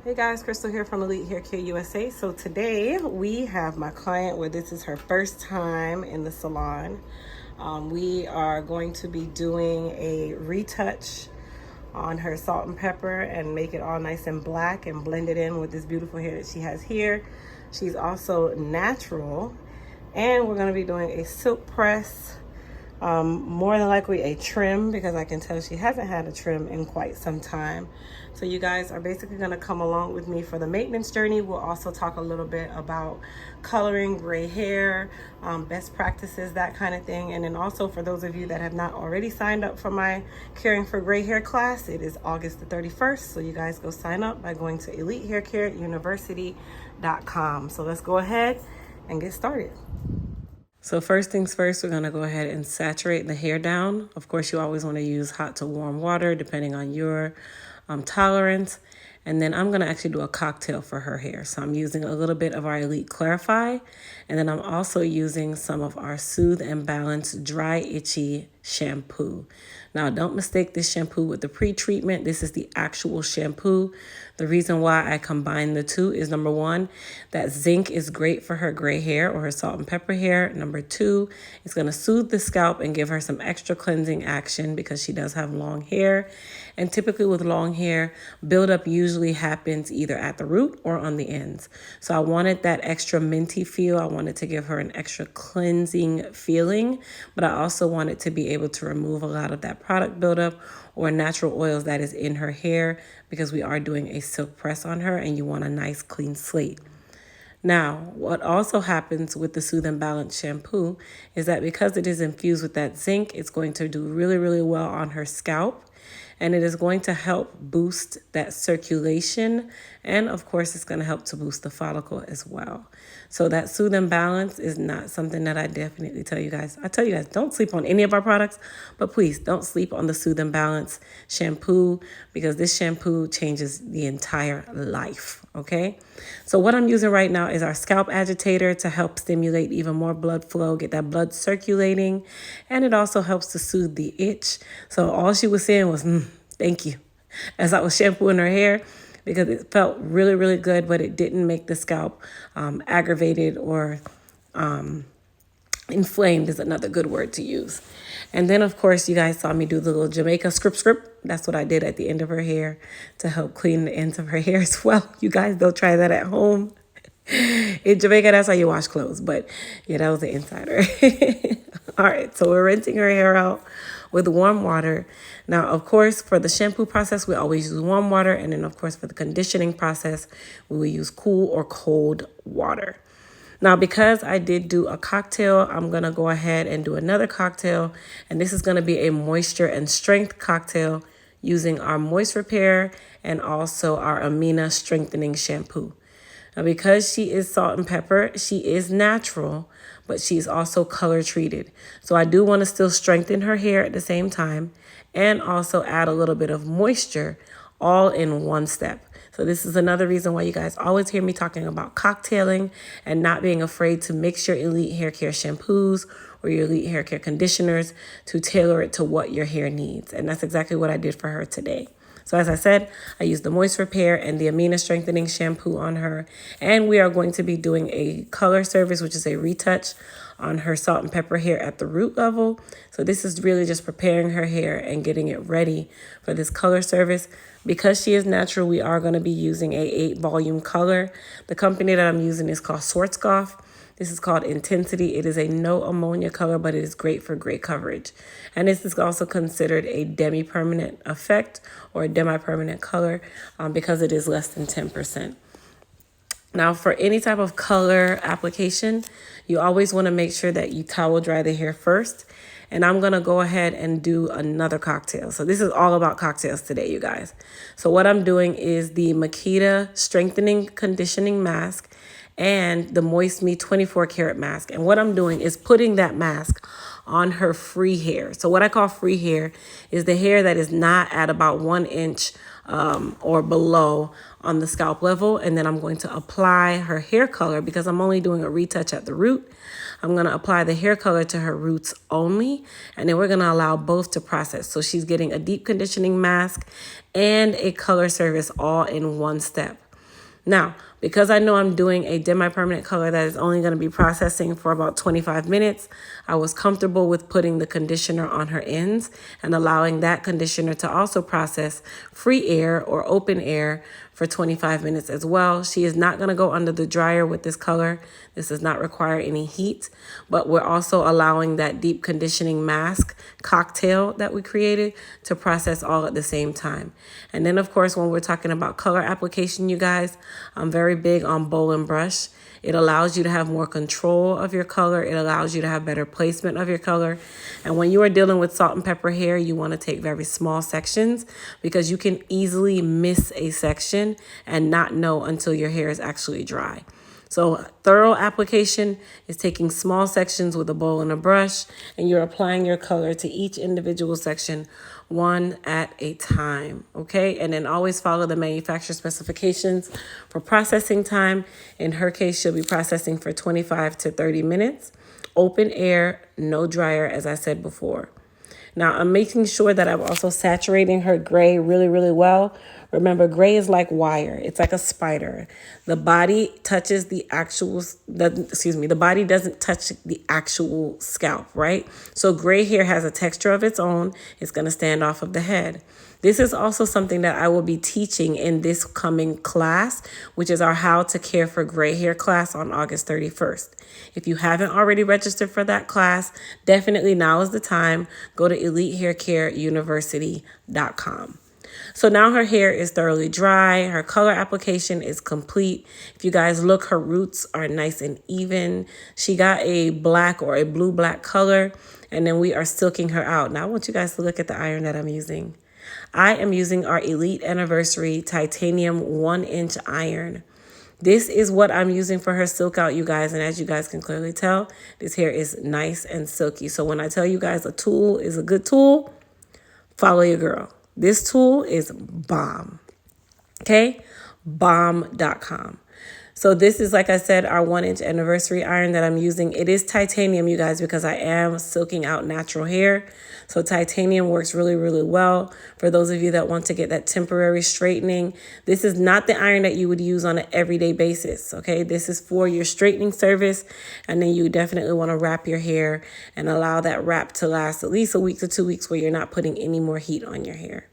Hey guys, Crystal here from Elite Hair Care USA. So today we have my client where this is her first time in the salon. We are going to be doing a retouch on her salt and pepper and make it all nice and black and blend it in with this beautiful hair that she has here. She's also natural, and we're going to be doing a silk press, more than likely a trim, because I can tell she hasn't had a trim in quite some time. So you guys are basically going to come along with me for the maintenance journey. We'll also talk a little bit about coloring gray hair, best practices, that kind of thing. And then also, for those of you that have not already signed up for my Caring for Gray Hair class, it is August the 31st. So you guys go sign up by going to elitehaircareuniversity.com. So let's go ahead and get started. So first things first, we're going to go ahead and saturate the hair down. Of course, you always want to use hot to warm water depending on your tolerance. And then I'm going to actually do a cocktail for her hair. So I'm using a little bit of our Elite Clarify. And then I'm also using some of our Soothe and Balance Dry Itchy shampoo. Now, don't mistake this shampoo with the pre-treatment. This is the actual shampoo. The reason why I combine the two is, number one, that zinc is great for her gray hair or her salt and pepper hair. Number two, it's going to soothe the scalp and give her some extra cleansing action because she does have long hair. And typically with long hair, buildup usually happens either at the root or on the ends. So I wanted that extra minty feel. I wanted to give her an extra cleansing feeling, but I also wanted to be able to remove a lot of that product buildup or natural oils that is in her hair, because we are doing a silk press on her and you want a nice clean slate. Now, what also happens with the Soothe and Balance shampoo is that because it is infused with that zinc, it's going to do really, really well on her scalp. And it is going to help boost that circulation. And of course, it's going to help to boost the follicle as well. So that Soothe and Balance is not something that I definitely tell you guys. I tell you guys, don't sleep on any of our products, but please don't sleep on the Soothe and Balance shampoo, because this shampoo changes the entire life. Okay. So what I'm using right now is our scalp agitator to help stimulate even more blood flow, get that blood circulating. And it also helps to soothe the itch. So all she was saying was, thank you, as I was shampooing her hair, because it felt really, really good, but it didn't make the scalp aggravated or inflamed is another good word to use. And then, of course, you guys saw me do the little Jamaica script. That's what I did at the end of her hair to help clean the ends of her hair as well. You guys, don't try that at home. In Jamaica, that's how you wash clothes. But yeah, that was the insider. All right, so we're rinsing her hair out with warm water. Now, of course, for the shampoo process, we always use warm water. And then, of course, for the conditioning process, we will use cool or cold water. Now, because I did do a cocktail, I'm going to go ahead and do another cocktail. And this is going to be a moisture and strength cocktail using our Moist Repair and also our Amina Strengthening Shampoo. Now, because she is salt and pepper, she is natural, but she's also color treated. So I do want to still strengthen her hair at the same time and also add a little bit of moisture all in one step. So this is another reason why you guys always hear me talking about cocktailing and not being afraid to mix your Elite Hair Care shampoos or your Elite Hair Care conditioners to tailor it to what your hair needs. And that's exactly what I did for her today. So as I said, I used the Moist Repair and the Amina Strengthening Shampoo on her. And we are going to be doing a color service, which is a retouch on her salt and pepper hair at the root level. So this is really just preparing her hair and getting it ready for this color service. Because she is natural, we are going to be using a 8-volume color. The company that I'm using is called Schwarzkopf. This is called Intensity. It is a no ammonia color, but it is great for gray coverage. And this is also considered a demi-permanent effect or a demi-permanent color because it is less than 10%. Now, for any type of color application, you always want to make sure that you towel dry the hair first. And I'm going to go ahead and do another cocktail. So this is all about cocktails today, you guys. So what I'm doing is the Makita Strengthening Conditioning Mask and the Moist Me 24 Karat Mask. And what I'm doing is putting that mask on her free hair. So what I call free hair is the hair that is not at about 1 inch or below on the scalp level. And then I'm going to apply her hair color, because I'm only doing a retouch at the root. I'm going to apply the hair color to her roots only, and then we're going to allow both to process. So she's getting a deep conditioning mask and a color service all in one step. Now, because I know I'm doing a demi-permanent color that is only going to be processing for about 25 minutes, I was comfortable with putting the conditioner on her ends and allowing that conditioner to also process free air or open air for 25 minutes as well. She is not going to go under the dryer with this color. This does not require any heat, but we're also allowing that deep conditioning mask cocktail that we created to process all at the same time. And then, of course, when we're talking about color application, you guys, I'm very big on bowl and brush. It allows you to have more control of your color. It allows you to have better placement of your color. And when you are dealing with salt and pepper hair, you want to take very small sections because you can easily miss a section and not know until your hair is actually dry. So thorough application is taking small sections with a bowl and a brush, and you're applying your color to each individual section one at a time, okay? And then always follow the manufacturer specifications for processing time. In her case, she'll be processing for 25 to 30 minutes. Open air, no dryer, as I said before. Now, I'm making sure that I'm also saturating her gray really, really well. Remember, gray is like wire. It's like a spider. The body touches the body doesn't touch the actual scalp, right? So gray hair has a texture of its own. It's going to stand off of the head. This is also something that I will be teaching in this coming class, which is our How to Care for Gray Hair class on August 31st. If you haven't already registered for that class, definitely now is the time. Go to EliteHairCareUniversity.com. So now her hair is thoroughly dry. Her color application is complete. If you guys look, her roots are nice and even. She got a black or a blue-black color, and then we are silking her out. Now I want you guys to look at the iron that I'm using. I am using our Elite Anniversary Titanium 1-inch iron. This is what I'm using for her silk out, you guys. And as you guys can clearly tell, this hair is nice and silky. So when I tell you guys a tool is a good tool, follow your girl. This tool is bomb. Okay? Bomb.com. So this is, like I said, our 1-inch anniversary iron that I'm using. It is titanium, you guys, because I am silking out natural hair. So titanium works really, really well for those of you that want to get that temporary straightening. This is not the iron that you would use on an everyday basis, okay? This is for your straightening service, and then you definitely want to wrap your hair and allow that wrap to last at least a week to 2 weeks where you're not putting any more heat on your hair.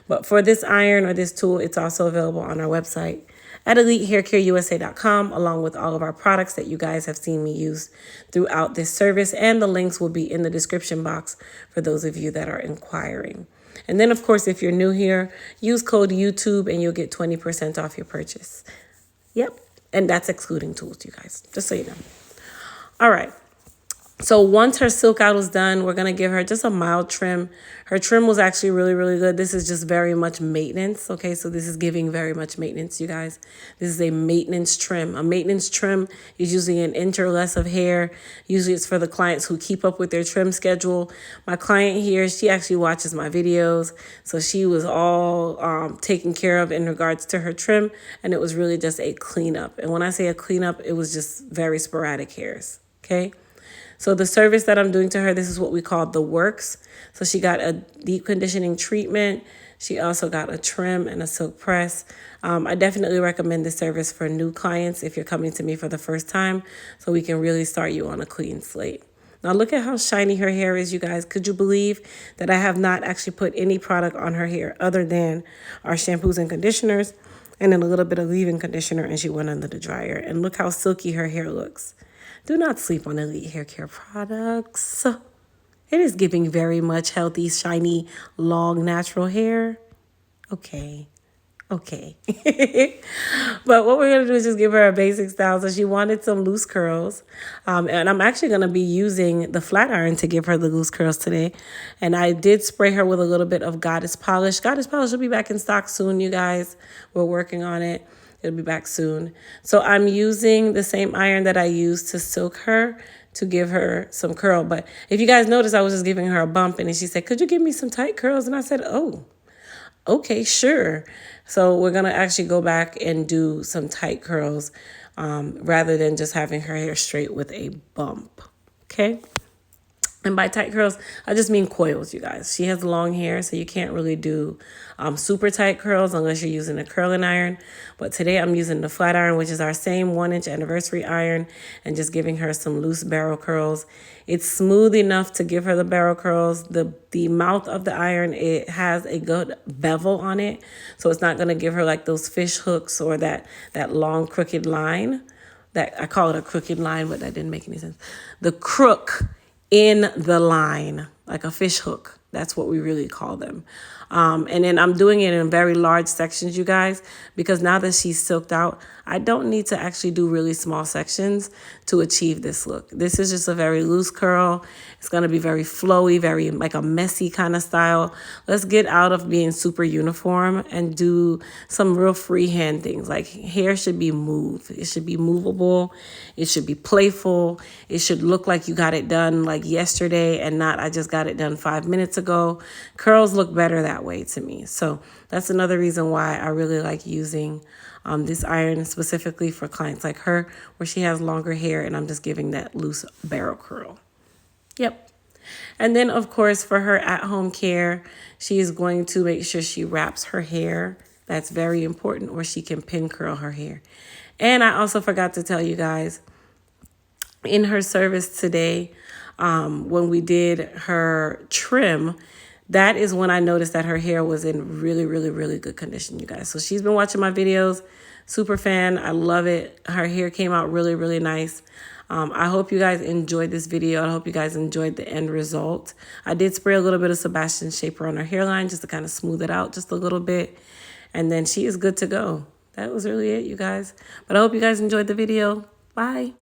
But for this iron or this tool, it's also available on our website at EliteHairCareUSA.com, along with all of our products that you guys have seen me use throughout this service. And the links will be in the description box for those of you that are inquiring. And then, of course, if you're new here, use code YouTube and you'll get 20% off your purchase. Yep. And that's excluding tools, you guys, just so you know. All right. So once her silk out is done, we're going to give her just a mild trim. Her trim was actually really, really good. This is just very much maintenance. Okay, so this is giving very much maintenance, you guys. This is a maintenance trim. A maintenance trim is usually an inch or less of hair. Usually it's for the clients who keep up with their trim schedule. My client here, she actually watches my videos. So she was all taken care of in regards to her trim. And it was really just a cleanup. And when I say a cleanup, it was just very sporadic hairs. Okay. So the service that I'm doing to her, this is what we call the works. So she got a deep conditioning treatment. She also got a trim and a silk press. I definitely recommend this service for new clients if you're coming to me for the first time, so we can really start you on a clean slate. Now look at how shiny her hair is, you guys. Could you believe that I have not actually put any product on her hair other than our shampoos and conditioners and then a little bit of leave-in conditioner, and she went under the dryer. And look how silky her hair looks. Do not sleep on Elite Hair Care products. It is giving very much healthy, shiny, long, natural hair. Okay. But what we're going to do is just give her a basic style. So she wanted some loose curls. And I'm actually going to be using the flat iron to give her the loose curls today. And I did spray her with a little bit of Goddess Polish. Goddess Polish will be back in stock soon, you guys. We're working on it. It'll be back soon. So I'm using the same iron that I used to silk her to give her some curl. But if you guys notice, I was just giving her a bump, and then she said, could you give me some tight curls? And I said, oh, okay, sure. So we're going to actually go back and do some tight curls rather than just having her hair straight with a bump. Okay. And by tight curls, I just mean coils, you guys. She has long hair, so you can't really do super tight curls unless you're using a curling iron. But today I'm using the flat iron, which is our same 1-inch anniversary iron, and just giving her some loose barrel curls. It's smooth enough to give her the barrel curls. The mouth of the iron, it has a good bevel on it, so it's not going to give her like those fish hooks or that long crooked line. That I call it a crooked line, but that didn't make any sense. The crook in the line, like a fish hook. That's what we really call them. And then I'm doing it in very large sections, you guys, because now that she's silked out, I don't need to actually do really small sections to achieve this look. This is just a very loose curl. It's going to be very flowy, very like a messy kind of style. Let's get out of being super uniform and do some real freehand things. Like hair should be moved. It should be movable. It should be playful. It should look like you got it done like yesterday and not I just got it done 5 minutes ago. Curls look better that way to me. So that's another reason why I really like using this iron specifically for clients like her, where she has longer hair and I'm just giving that loose barrel curl. Yep. And then, of course, for her at-home care, she is going to make sure she wraps her hair. That's very important, or she can pin curl her hair. And I also forgot to tell you guys, in her service today, when we did her trim, that is when I noticed that her hair was in really, really, really good condition, you guys. So she's been watching my videos. Super fan. I love it. Her hair came out really, really nice. I hope you guys enjoyed this video. I hope you guys enjoyed the end result. I did spray a little bit of Sebastian Shaper on her hairline just to kind of smooth it out just a little bit. And then she is good to go. That was really it, you guys. But I hope you guys enjoyed the video. Bye.